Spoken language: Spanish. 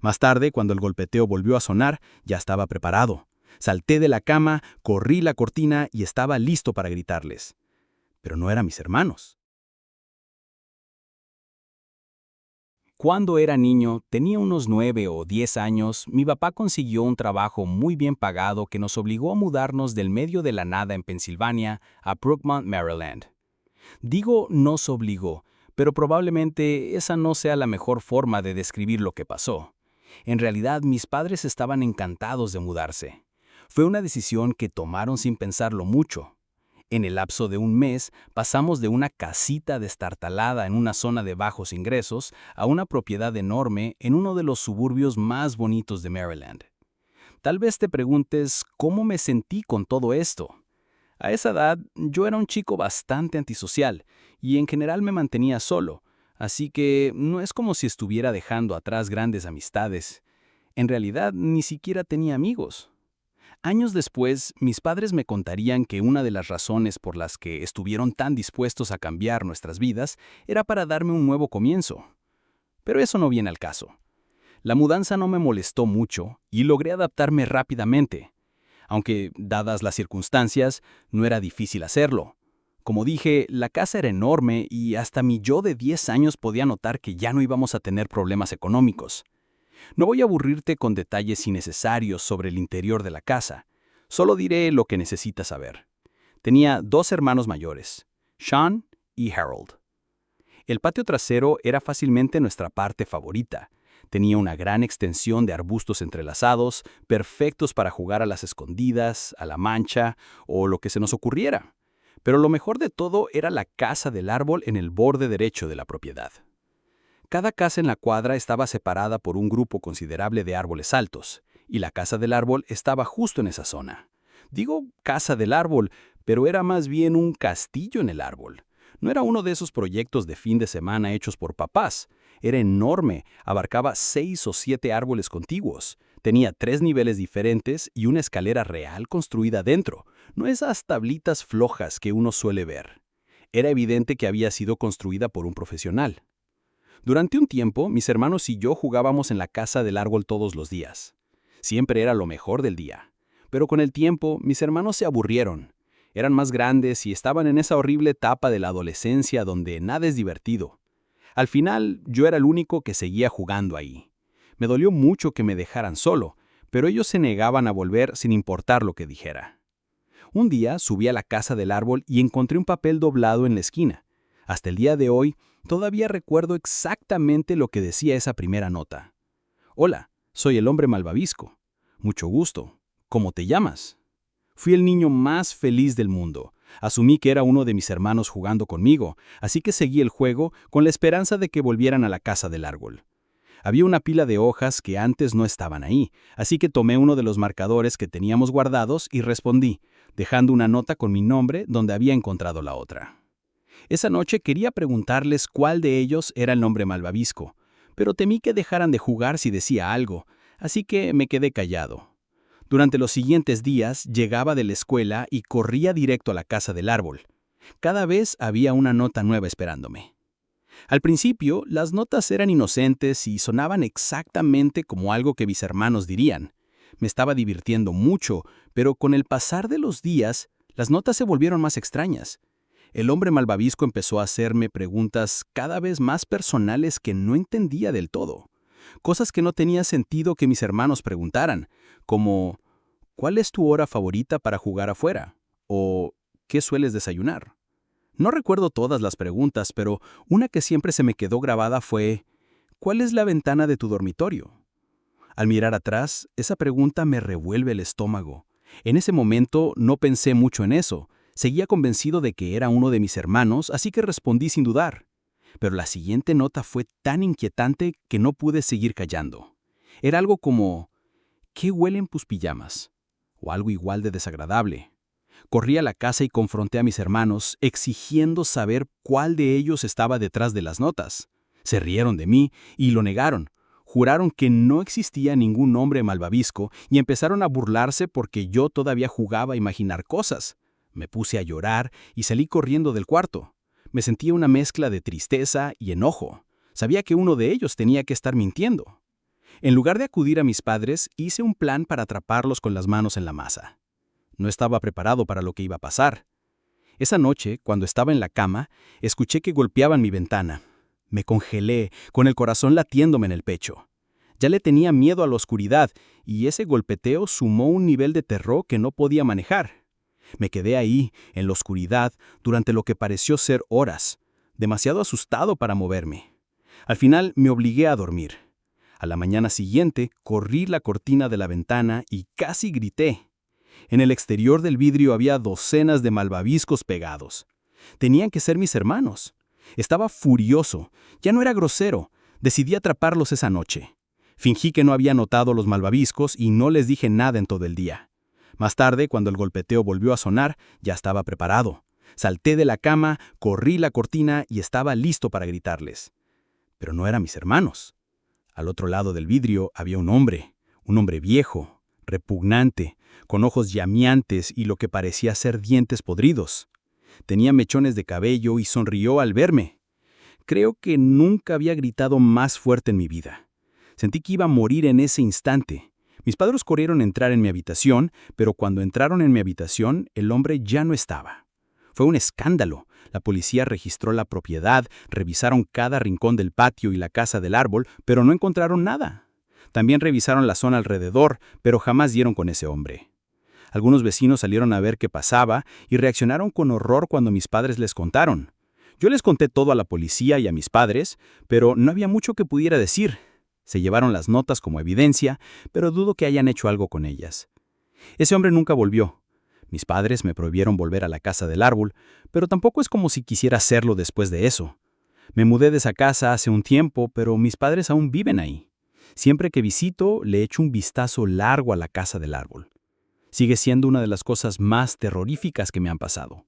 Más tarde, cuando el golpeteo volvió a sonar, ya estaba preparado. Salté de la cama, corrí la cortina y estaba listo para gritarles. Pero no eran mis hermanos. Cuando era niño, tenía unos 9 o 10 años, mi papá consiguió un trabajo muy bien pagado que nos obligó a mudarnos del medio de la nada en Pensilvania a Brookmont, Maryland. Digo nos obligó, pero probablemente esa no sea la mejor forma de describir lo que pasó. En realidad, mis padres estaban encantados de mudarse. Fue una decisión que tomaron sin pensarlo mucho. En el lapso de un mes, pasamos de una casita destartalada en una zona de bajos ingresos a una propiedad enorme en uno de los suburbios más bonitos de Maryland. Tal vez te preguntes cómo me sentí con todo esto. A esa edad, yo era un chico bastante antisocial y en general me mantenía solo, así que no es como si estuviera dejando atrás grandes amistades. En realidad, ni siquiera tenía amigos. Años después, mis padres me contarían que una de las razones por las que estuvieron tan dispuestos a cambiar nuestras vidas era para darme un nuevo comienzo. Pero eso no viene al caso. La mudanza no me molestó mucho y logré adaptarme rápidamente. Aunque, dadas las circunstancias, no era difícil hacerlo. Como dije, la casa era enorme y hasta mi yo de 10 años podía notar que ya no íbamos a tener problemas económicos. No voy a aburrirte con detalles innecesarios sobre el interior de la casa. Solo diré lo que necesitas saber. Tenía 2 hermanos mayores, Sean y Harold. El patio trasero era fácilmente nuestra parte favorita. Tenía una gran extensión de arbustos entrelazados, perfectos para jugar a las escondidas, a la mancha o lo que se nos ocurriera. Pero lo mejor de todo era la casa del árbol en el borde derecho de la propiedad. Cada casa en la cuadra estaba separada por un grupo considerable de árboles altos, y la casa del árbol estaba justo en esa zona. Digo casa del árbol, pero era más bien un castillo en el árbol. No era uno de esos proyectos de fin de semana hechos por papás. Era enorme, abarcaba 6 o 7 árboles contiguos. Tenía 3 niveles diferentes y una escalera real construida dentro, no esas tablitas flojas que uno suele ver. Era evidente que había sido construida por un profesional. Durante un tiempo, mis hermanos y yo jugábamos en la casa del árbol todos los días. Siempre era lo mejor del día. Pero con el tiempo, mis hermanos se aburrieron. Eran más grandes y estaban en esa horrible etapa de la adolescencia donde nada es divertido. Al final, yo era el único que seguía jugando ahí. Me dolió mucho que me dejaran solo, pero ellos se negaban a volver sin importar lo que dijera. Un día subí a la casa del árbol y encontré un papel doblado en la esquina. Hasta el día de hoy, todavía recuerdo exactamente lo que decía esa primera nota. Hola, soy el hombre malvavisco. Mucho gusto. ¿Cómo te llamas? Fui el niño más feliz del mundo. Asumí que era uno de mis hermanos jugando conmigo, así que seguí el juego con la esperanza de que volvieran a la casa del árbol. Había una pila de hojas que antes no estaban ahí, así que tomé uno de los marcadores que teníamos guardados y respondí, dejando una nota con mi nombre donde había encontrado la otra. Esa noche quería preguntarles cuál de ellos era el nombre malvavisco, pero temí que dejaran de jugar si decía algo, así que me quedé callado. Durante los siguientes días llegaba de la escuela y corría directo a la casa del árbol. Cada vez había una nota nueva esperándome. Al principio, las notas eran inocentes y sonaban exactamente como algo que mis hermanos dirían. Me estaba divirtiendo mucho, pero con el pasar de los días, las notas se volvieron más extrañas. El hombre malvavisco empezó a hacerme preguntas cada vez más personales que no entendía del todo. Cosas que no tenía sentido que mis hermanos preguntaran, como ¿cuál es tu hora favorita para jugar afuera? O ¿qué sueles desayunar? No recuerdo todas las preguntas, pero una que siempre se me quedó grabada fue ¿cuál es la ventana de tu dormitorio? Al mirar atrás, esa pregunta me revuelve el estómago. En ese momento no pensé mucho en eso. Seguía convencido de que era uno de mis hermanos, así que respondí sin dudar. Pero la siguiente nota fue tan inquietante que no pude seguir callando. Era algo como ¿qué huelen tus pijamas? O algo igual de desagradable. Corrí a la casa y confronté a mis hermanos, exigiendo saber cuál de ellos estaba detrás de las notas. Se rieron de mí y lo negaron. Juraron que no existía ningún hombre malvavisco y empezaron a burlarse porque yo todavía jugaba a imaginar cosas. Me puse a llorar y salí corriendo del cuarto. Me sentía una mezcla de tristeza y enojo. Sabía que uno de ellos tenía que estar mintiendo. En lugar de acudir a mis padres, hice un plan para atraparlos con las manos en la masa. No estaba preparado para lo que iba a pasar. Esa noche, cuando estaba en la cama, escuché que golpeaban mi ventana. Me congelé, con el corazón latiéndome en el pecho. Ya le tenía miedo a la oscuridad, y ese golpeteo sumó un nivel de terror que no podía manejar. Me quedé ahí, en la oscuridad, durante lo que pareció ser horas, demasiado asustado para moverme. Al final me obligué a dormir. A la mañana siguiente, corrí la cortina de la ventana y casi grité. En el exterior del vidrio había docenas de malvaviscos pegados. Tenían que ser mis hermanos. Estaba furioso. Ya no era grosero. Decidí atraparlos esa noche. Fingí que no había notado los malvaviscos y no les dije nada en todo el día. Más tarde, cuando el golpeteo volvió a sonar, ya estaba preparado. Salté de la cama, corrí la cortina y estaba listo para gritarles. Pero no eran mis hermanos. Al otro lado del vidrio había un hombre viejo, repugnante, con ojos llameantes y lo que parecía ser dientes podridos. Tenía mechones de cabello y sonrió al verme. Creo que nunca había gritado más fuerte en mi vida. Sentí que iba a morir en ese instante. Mis padres corrieron a entrar en mi habitación, pero cuando entraron en mi habitación, el hombre ya no estaba. Fue un escándalo. La policía registró la propiedad, revisaron cada rincón del patio y la casa del árbol, pero no encontraron nada. También revisaron la zona alrededor, pero jamás dieron con ese hombre. Algunos vecinos salieron a ver qué pasaba y reaccionaron con horror cuando mis padres les contaron. Yo les conté todo a la policía y a mis padres, pero no había mucho que pudiera decir. Se llevaron las notas como evidencia, pero dudo que hayan hecho algo con ellas. Ese hombre nunca volvió. Mis padres me prohibieron volver a la casa del árbol, pero tampoco es como si quisiera hacerlo después de eso. Me mudé de esa casa hace un tiempo, pero mis padres aún viven ahí. Siempre que visito, le echo un vistazo largo a la casa del árbol. Sigue siendo una de las cosas más terroríficas que me han pasado.